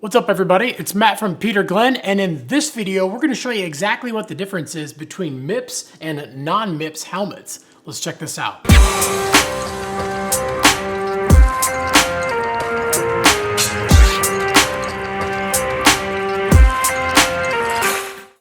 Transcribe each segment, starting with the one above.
What's up everybody, it's Matt from Peter Glenn, and in this video we're going to show you exactly what the difference is between MIPS and non-MIPS helmets. Let's check this out.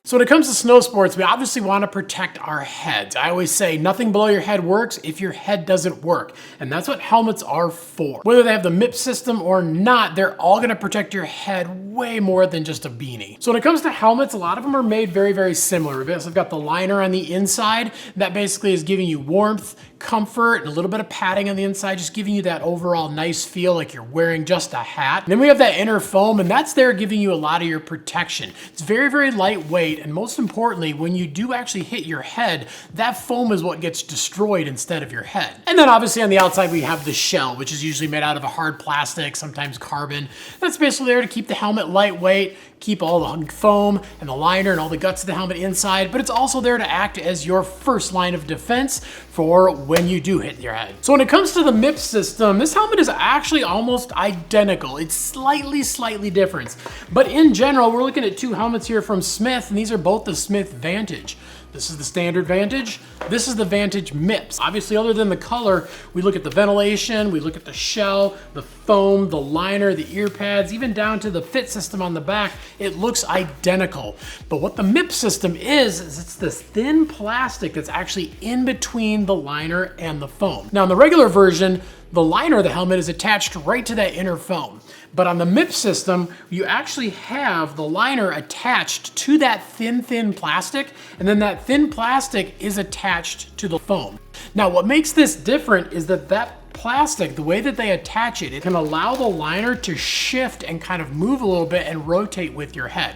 So when it comes to snow sports, we obviously want to protect our heads. I always say nothing below your head works if your head doesn't work. And that's what helmets are for. Whether they have the MIPS system or not, they're all going to protect your head way more than just a beanie. So when it comes to helmets, a lot of them are made very, very similar. We've also got the liner on the inside. That basically is giving you warmth, comfort, and a little bit of padding on the inside, just giving you that overall nice feel like you're wearing just a hat. And then we have that inner foam, and that's there giving you a lot of your protection. It's very, very lightweight. And most importantly, when you do actually hit your head, that foam is what gets destroyed instead of your head. And then obviously on the outside, we have the shell, which is usually made out of a hard plastic, sometimes carbon. That's basically there to keep the helmet lightweight, keep all the foam and the liner and all the guts of the helmet inside, but it's also there to act as your first line of defense for when you do hit your head. So when it comes to the MIPS system, this helmet is actually almost identical. It's slightly different. But in general, we're looking at two helmets here from Smith, and these are both the Smith Vantage. This is the standard Vantage. This is the Vantage MIPS. Obviously, other than the color, we look at the ventilation, we look at the shell, the foam, the liner, the ear pads, even down to the fit system on the back. It looks identical. But what the MIPS system is it's this thin plastic that's actually in between the liner and the foam. Now, in the regular version, the liner of the helmet is attached right to that inner foam. But on the MIPS system, you actually have the liner attached to that thin plastic, and then that thin plastic is attached to the foam. Now, what makes this different is that plastic, the way that they attach it, it can allow the liner to shift and kind of move a little bit and rotate with your head.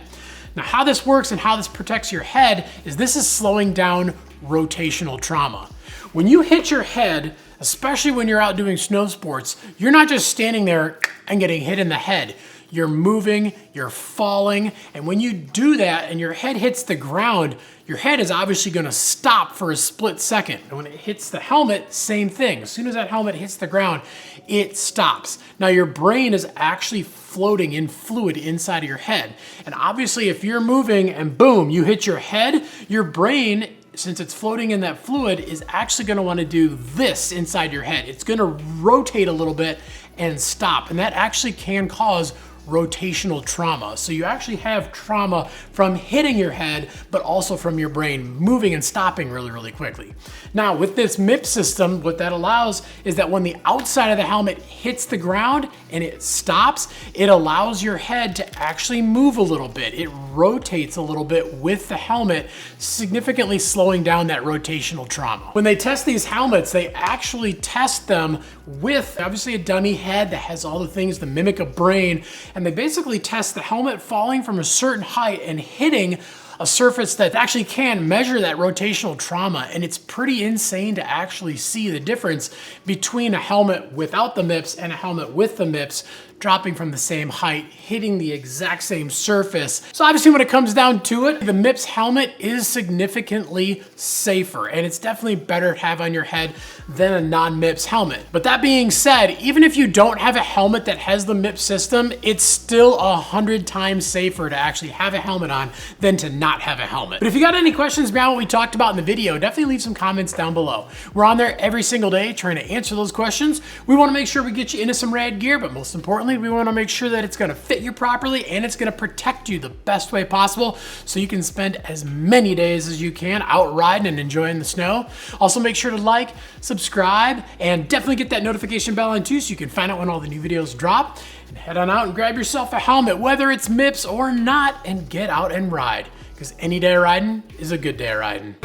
Now, how this works and how this protects your head is this is slowing down rotational trauma. When you hit your head, especially when you're out doing snow sports, you're not just standing there and getting hit in the head. You're moving, you're falling, and when you do that and your head hits the ground, your head is obviously gonna stop for a split second. And when it hits the helmet, same thing. As soon as that helmet hits the ground, it stops. Now your brain is actually floating in fluid inside of your head. And obviously if you're moving and boom, you hit your head, your brain, since it's floating in that fluid, is actually gonna wanna do this inside your head. It's gonna rotate a little bit and stop. And that actually can cause rotational trauma. So you actually have trauma from hitting your head, but also from your brain moving and stopping really quickly. Now with this MIPS system, what that allows is that when the outside of the helmet hits the ground and it stops, it allows your head to actually move a little bit. It rotates a little bit with the helmet, significantly slowing down that rotational trauma. When they test these helmets, they actually test them with obviously a dummy head that has all the things to mimic a brain, and they basically test the helmet falling from a certain height and hitting a surface that actually can measure that rotational trauma. And it's pretty insane to actually see the difference between a helmet without the MIPS and a helmet with the MIPS dropping from the same height, hitting the exact same surface. So obviously when it comes down to it, the MIPS helmet is significantly safer, and it's definitely better to have on your head than a non-MIPS helmet. But that being said, even if you don't have a helmet that has the MIPS system, it's still 100 times safer to actually have a helmet on than to not have a helmet. But if you got any questions beyond what we talked about in the video, definitely leave some comments down below. We're on there every single day trying to answer those questions. We wanna make sure we get you into some rad gear, but most importantly, we want to make sure that it's going to fit you properly and it's going to protect you the best way possible so you can spend as many days as you can out riding and enjoying the snow. Also, make sure to like, subscribe, and definitely get that notification bell on too so you can find out when all the new videos drop. And head on out and grab yourself a helmet, whether it's MIPS or not, and get out and ride, because any day of riding is a good day of riding.